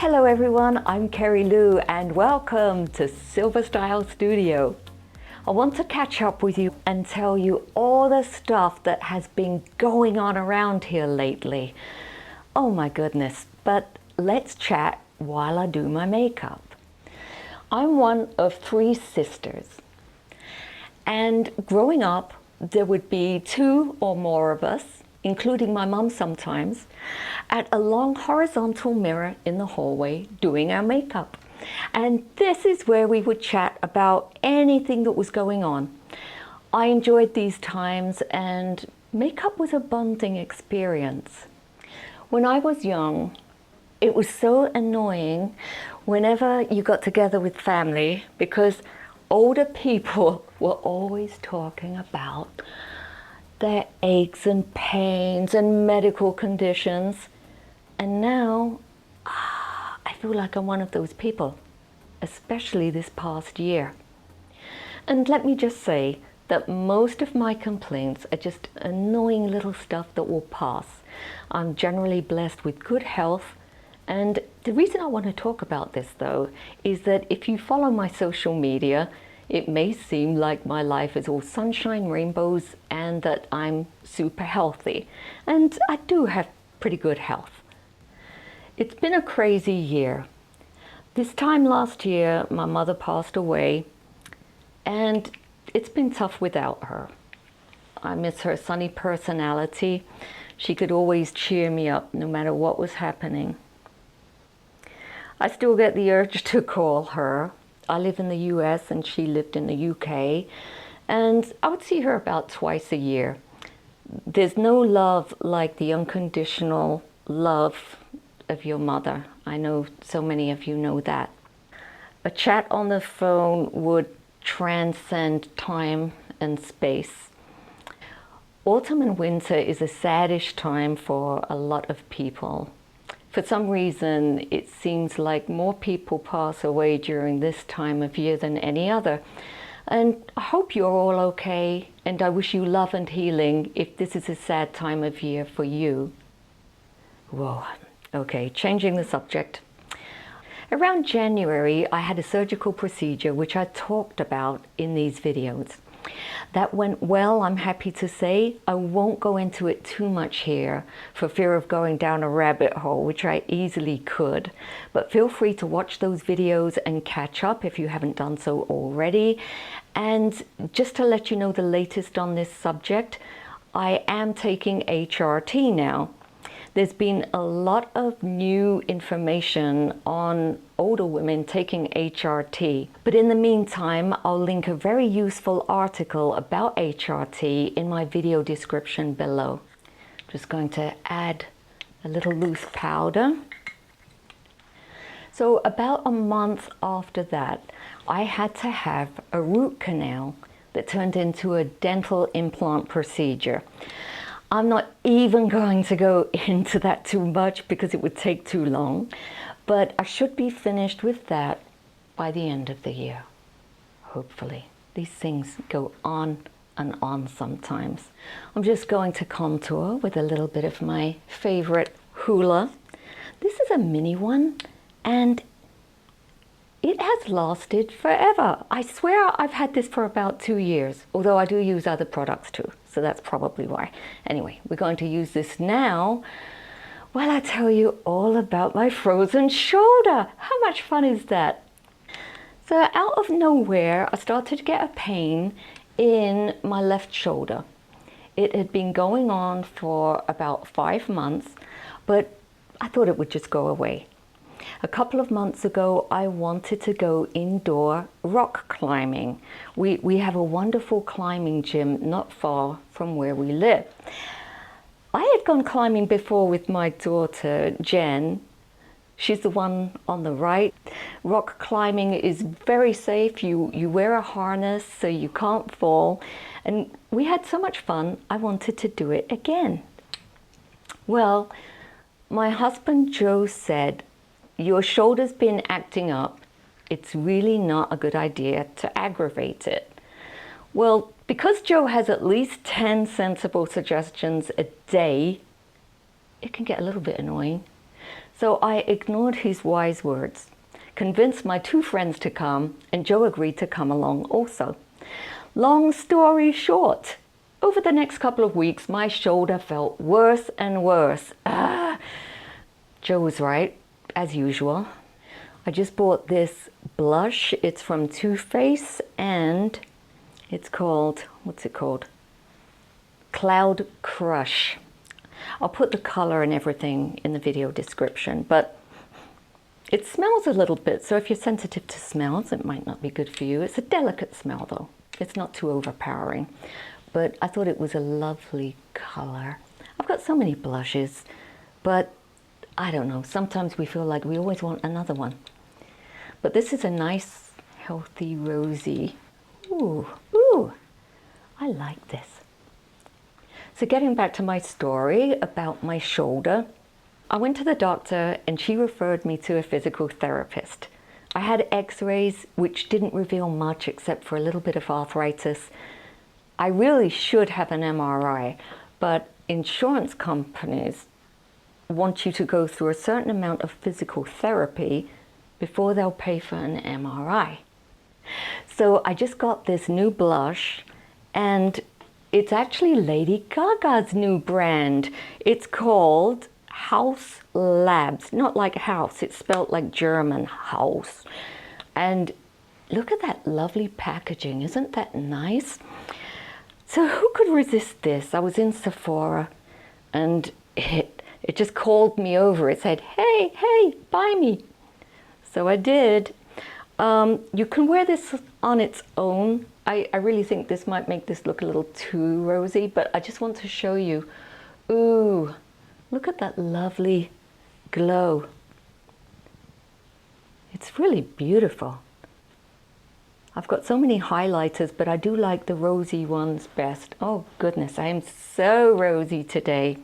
Hello everyone, I'm Kerry-Lou and welcome to Silver Style Studio. I want to catch up with you and tell you all the stuff that has been going on around here lately. Oh my goodness, but let's chat while I do my makeup. I'm one of 3 sisters, and growing up there would be 2 or more of us, including my mum sometimes, at a long horizontal mirror in the hallway doing our makeup. And this is where we would chat about anything that was going on. I enjoyed these times, and makeup was a bonding experience. When I was young, it was so annoying whenever you got together with family, because older people were always talking about their aches and pains and medical conditions. And now, I feel like I'm one of those people, especially this past year. And let me just say that most of my complaints are just annoying little stuff that will pass. I'm generally blessed with good health. And the reason I want to talk about this though, is that if you follow my social media, it may seem like my life is all sunshine, rainbows, and that I'm super healthy. And I do have pretty good health. It's been a crazy year. This time last year, my mother passed away, and it's been tough without her. I miss her sunny personality. She could always cheer me up no matter what was happening. I still get the urge to call her. I live in the US and she lived in the UK, and I would see her about twice a year. There's no love like the unconditional love of your mother. I know so many of you know that. A chat on the phone would transcend time and space. Autumn and winter is a saddish time for a lot of people. For some reason, it seems like more people pass away during this time of year than any other. And I hope you're all okay, and I wish you love and healing if this is a sad time of year for you. Whoa, okay, changing the subject. Around January, I had a surgical procedure which I talked about in these videos. That went well, I'm happy to say. I won't go into it too much here for fear of going down a rabbit hole, which I easily could. But feel free to watch those videos and catch up if you haven't done so already. And just to let you know the latest on this subject, I am taking HRT now. There's been a lot of new information on older women taking HRT. But in the meantime, I'll link a very useful article about HRT in my video description below. Just going to add a little loose powder. So about a month after that, I had to have a root canal that turned into a dental implant procedure. I'm not even going to go into that too much because it would take too long, but I should be finished with that by the end of the year, hopefully. These things go on and on sometimes. I'm just going to contour with a little bit of my favorite Hoola. This is a mini one, and it has lasted forever. I swear I've had this for about 2 years, although I do use other products too, so that's probably why. Anyway, we're going to use this now while I tell you all about my frozen shoulder. How much fun is that? So out of nowhere, I started to get a pain in my left shoulder. It had been going on for about 5 months, but I thought it would just go away. A couple of months ago, I wanted to go indoor rock climbing. We have a wonderful climbing gym not far from where we live. I had gone climbing before with my daughter, Jen. She's the one on the right. Rock climbing is very safe. You wear a harness so you can't fall. And we had so much fun, I wanted to do it again. Well, my husband Joe said, "Your shoulder's been acting up. It's really not a good idea to aggravate it." Well, because Joe has at least 10 sensible suggestions a day, it can get a little bit annoying. So I ignored his wise words, convinced my 2 friends to come, and Joe agreed to come along also. Long story short, over the next couple of weeks, my shoulder felt worse and worse. Joe was right, as usual. I just bought this blush. It's from Too Faced, and it's called, what's it called? Cloud Crush. I'll put the color and everything in the video description, but it smells a little bit, so if you're sensitive to smells, it might not be good for you. It's a delicate smell though. It's not too overpowering, but I thought it was a lovely color. I've got so many blushes, but I don't know, sometimes we feel like we always want another one. But this is a nice, healthy, rosy. Ooh, ooh, I like this. So getting back to my story about my shoulder, I went to the doctor and she referred me to a physical therapist. I had x-rays which didn't reveal much except for a little bit of arthritis. I really should have an MRI, but insurance companies want you to go through a certain amount of physical therapy before they'll pay for an MRI. So I just got this new blush, and it's actually Lady Gaga's new brand. It's called Haus Labs, not like house, it's spelled like German, Haus. And look at that lovely packaging, isn't that nice? So who could resist this? I was in Sephora and it just called me over. It said, hey, buy me. So I did. You can wear this on its own. I really think this might make this look a little too rosy, but I just want to show you. Ooh, look at that lovely glow. It's really beautiful. I've got so many highlighters, but I do like the rosy ones best. Oh goodness, I am so rosy today.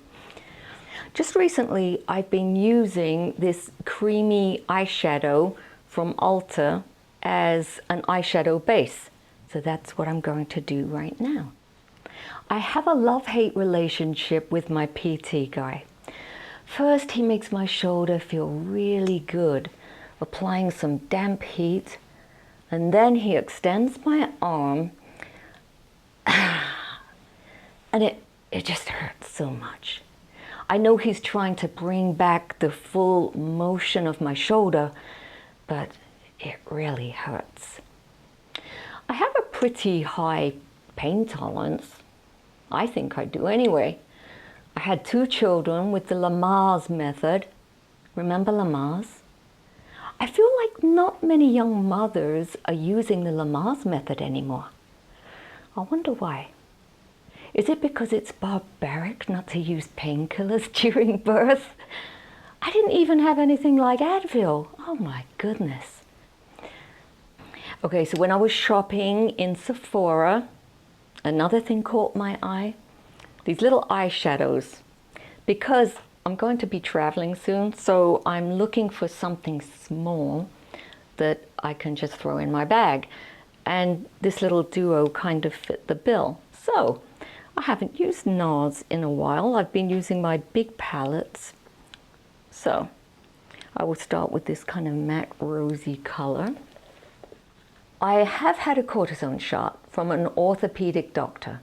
Just recently, I've been using this creamy eyeshadow from Ulta as an eyeshadow base. So that's what I'm going to do right now. I have a love-hate relationship with my PT guy. First, he makes my shoulder feel really good, applying some damp heat, and then he extends my arm, and it just hurts so much. I know he's trying to bring back the full motion of my shoulder, but it really hurts. I have a pretty high pain tolerance. I think I do anyway. I had 2 children with the Lamaze method. Remember Lamaze? I feel like not many young mothers are using the Lamaze method anymore. I wonder why. Is it because it's barbaric not to use painkillers during birth? I didn't even have anything like Advil. Oh my goodness. Okay, so when I was shopping in Sephora, another thing caught my eye. These little eyeshadows. Because I'm going to be traveling soon, so I'm looking for something small that I can just throw in my bag. And this little duo kind of fit the bill. So I haven't used Nars in a while. I've been using my big palettes. So I will start with this kind of matte rosy color. I have had a cortisone shot from an orthopedic doctor,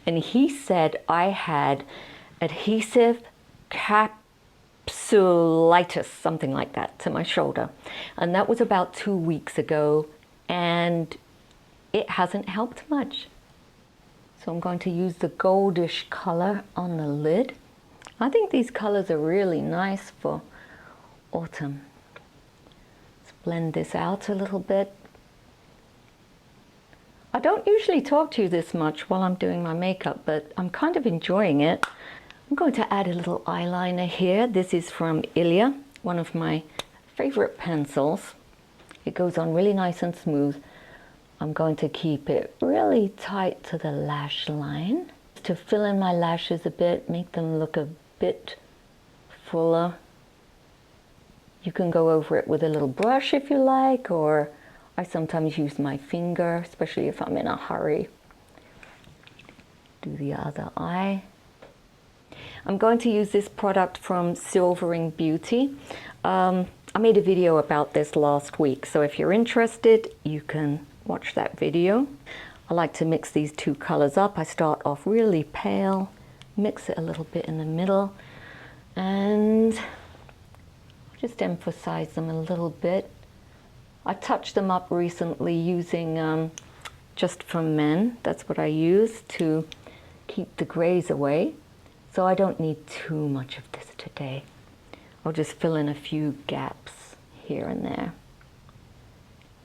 and he said I had adhesive capsulitis, something like that, to my shoulder. And that was about 2 weeks ago, and it hasn't helped much. So I'm going to use the goldish color on the lid. I think these colors are really nice for autumn. Let's blend this out a little bit. I don't usually talk to you this much while I'm doing my makeup, but I'm kind of enjoying it. I'm going to add a little eyeliner here. This is from Ilia, one of my favorite pencils. It goes on really nice and smooth. I'm going to keep it really tight to the lash line to fill in my lashes a bit, make them look a bit fuller. You can go over it with a little brush if you like, or I sometimes use my finger, especially if I'm in a hurry. Do the other eye. I'm going to use this product from Silvering Beauty. I made a video about this last week, so if you're interested, you can watch that video. I like to mix these two colors up. I start off really pale, mix it a little bit in the middle, and just emphasize them a little bit. I touched them up recently using Just for Men. That's what I use to keep the grays away. So I don't need too much of this today. I'll just fill in a few gaps here and there,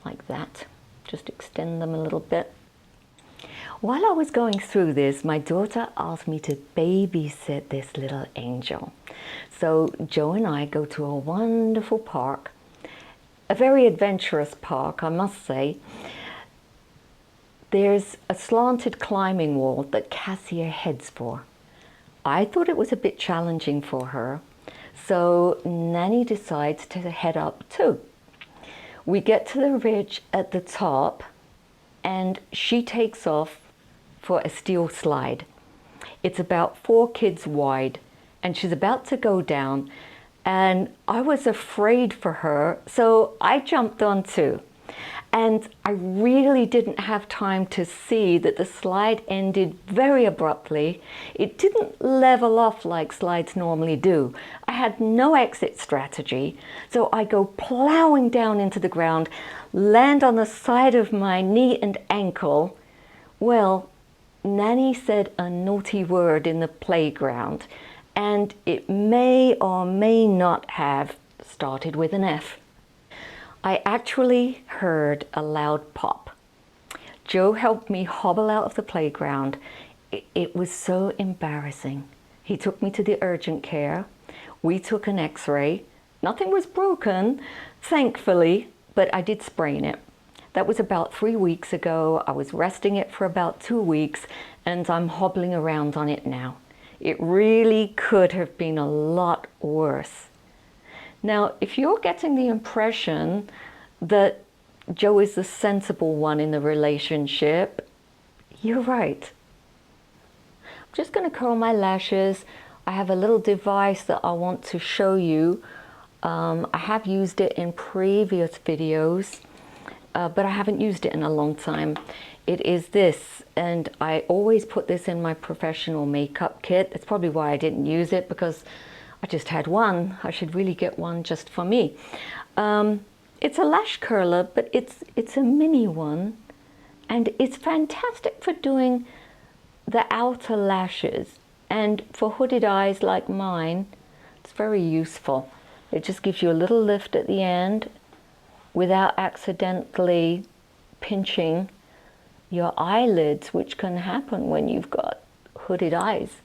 like that. Just extend them a little bit. While I was going through this, my daughter asked me to babysit this little angel. So Joe and I go to a wonderful park, a very adventurous park, I must say. There's a slanted climbing wall that Cassia heads for. I thought it was a bit challenging for her, so Nanny decides to head up too. We get to the ridge at the top, and she takes off for a steel slide. It's about 4 kids wide, and she's about to go down, and I was afraid for her, so I jumped on too. And I really didn't have time to see that the slide ended very abruptly. It didn't level off like slides normally do. I had no exit strategy, so I go plowing down into the ground, land on the side of my knee and ankle. Well, Nanny said a naughty word in the playground, and it may or may not have started with an F. I actually heard a loud pop. Joe helped me hobble out of the playground. It was so embarrassing. He took me to the urgent care. We took an x-ray. Nothing was broken, thankfully, but I did sprain it. That was about 3 weeks ago. I was resting it for about 2 weeks, and I'm hobbling around on it now. It really could have been a lot worse. Now, if you're getting the impression that Joe is the sensible one in the relationship, you're right. I'm just going to curl my lashes. I have a little device that I want to show you. I have used it in previous videos, but I haven't used it in a long time. It is this, and I always put this in my professional makeup kit. It's probably why I didn't use it, because I just had one. I should really get one just for me. It's a lash curler, but it's a mini one, and it's fantastic for doing the outer lashes, and for hooded eyes like mine, it's very useful. It just gives you a little lift at the end without accidentally pinching your eyelids, which can happen when you've got hooded eyes.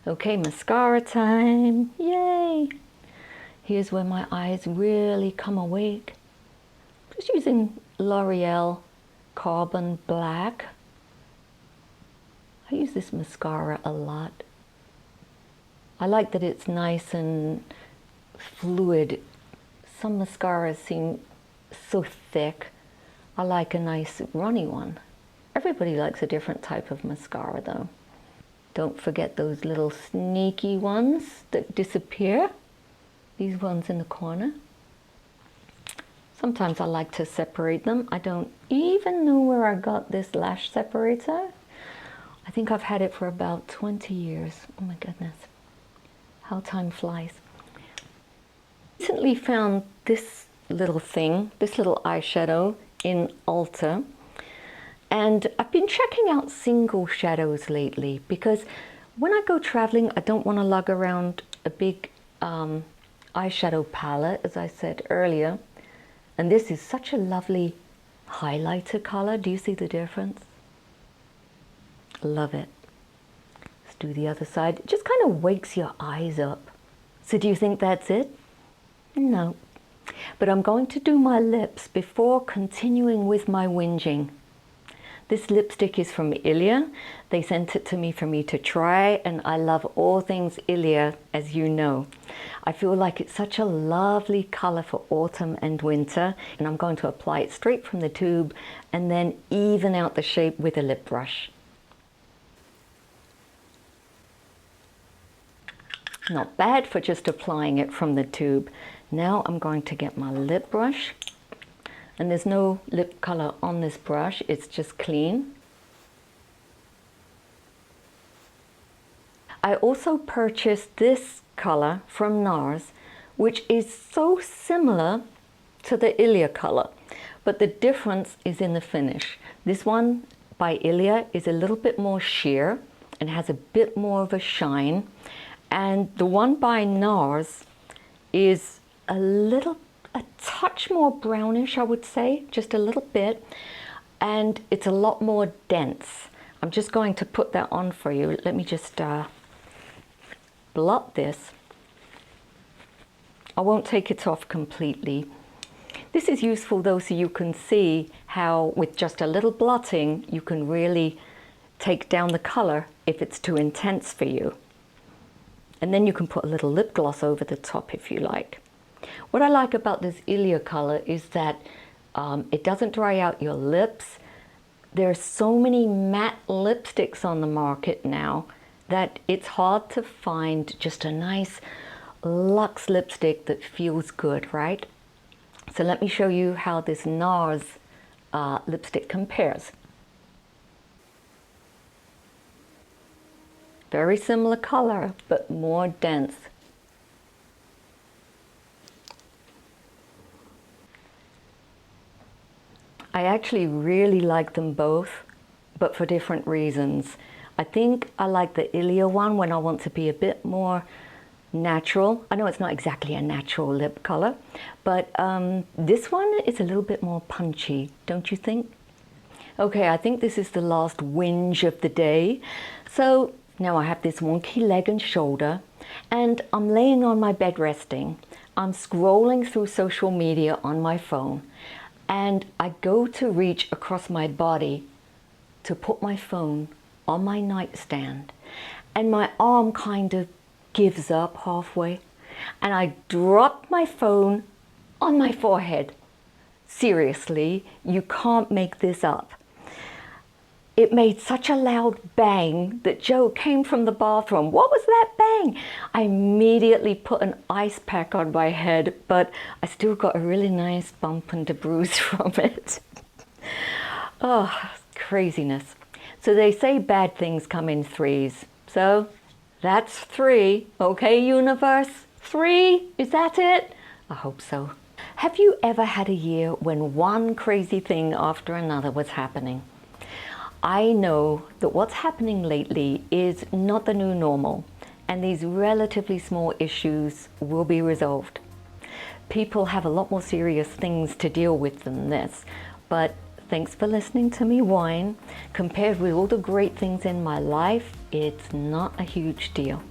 Okay, mascara time, yay! Here's where my eyes really come awake. Just using L'Oreal Carbon Black. I use this mascara a lot. I like that it's nice and fluid. Some mascaras seem so thick. I like a nice runny one. Everybody likes a different type of mascara though. Don't forget those little sneaky ones that disappear. These ones in the corner. Sometimes I like to separate them. I don't even know where I got this lash separator. I think I've had it for about 20 years. Oh my goodness. How time flies. Recently found this little thing, this little eyeshadow in Ulta. And I've been checking out single shadows lately, because when I go traveling, I don't want to lug around a big eyeshadow palette, as I said earlier. And this is such a lovely highlighter color. Do you see the difference? Love it. Let's do the other side. It just kind of wakes your eyes up. So do you think that's it? No. But I'm going to do my lips before continuing with my whinging. This lipstick is from Ilia. They sent it to me for me to try, and I love all things Ilia, as you know. I feel like it's such a lovely color for autumn and winter, and I'm going to apply it straight from the tube and then even out the shape with a lip brush. Not bad for just applying it from the tube. Now I'm going to get my lip brush. And there's no lip color on this brush, it's just clean. I also purchased this color from Nars, which is so similar to the Ilia color, but the difference is in the finish. This one by Ilia is a little bit more sheer and has a bit more of a shine, and the one by Nars is a touch more brownish, I would say, just a little bit, and it's a lot more dense. I'm just going to put that on for you. Let me just blot this. I won't take it off completely. This is useful though, so you can see how with just a little blotting you can really take down the color if it's too intense for you. And then you can put a little lip gloss over the top if you like. What I like about this Ilia color is that it doesn't dry out your lips. There are so many matte lipsticks on the market now that it's hard to find just a nice luxe lipstick that feels good, right? So let me show you how this Nars lipstick compares. Very similar color, but more dense. I actually really like them both, but for different reasons. I think I like the Ilia one when I want to be a bit more natural. I know it's not exactly a natural lip color, but this one is a little bit more punchy, don't you think? Okay, I think this is the last whinge of the day. So now I have this wonky leg and shoulder, and I'm laying on my bed resting. I'm scrolling through social media on my phone, and I go to reach across my body to put my phone on my nightstand, and my arm kind of gives up halfway, and I drop my phone on my forehead. Seriously, you can't make this up. It made such a loud bang that Joe came from the bathroom. What was that bang? I immediately put an ice pack on my head, but I still got a really nice bump and a bruise from it. Oh, craziness. So they say bad things come in threes. So that's 3. Okay, universe? 3? Is that it? I hope so. Have you ever had a year when one crazy thing after another was happening? I know that what's happening lately is not the new normal, and these relatively small issues will be resolved. People have a lot more serious things to deal with than this, but thanks for listening to me whine. Compared with all the great things in my life, it's not a huge deal.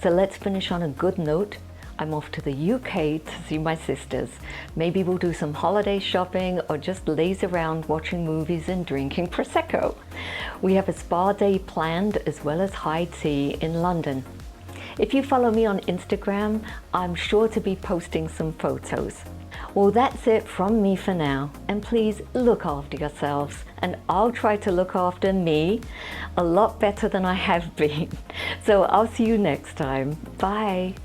So let's finish on a good note. I'm off to the UK to see my sisters. Maybe we'll do some holiday shopping or just laze around watching movies and drinking Prosecco. We have a spa day planned as well as high tea in London. If you follow me on Instagram, I'm sure to be posting some photos. Well, that's it from me for now, and please look after yourselves, and I'll try to look after me a lot better than I have been. So I'll see you next time. Bye.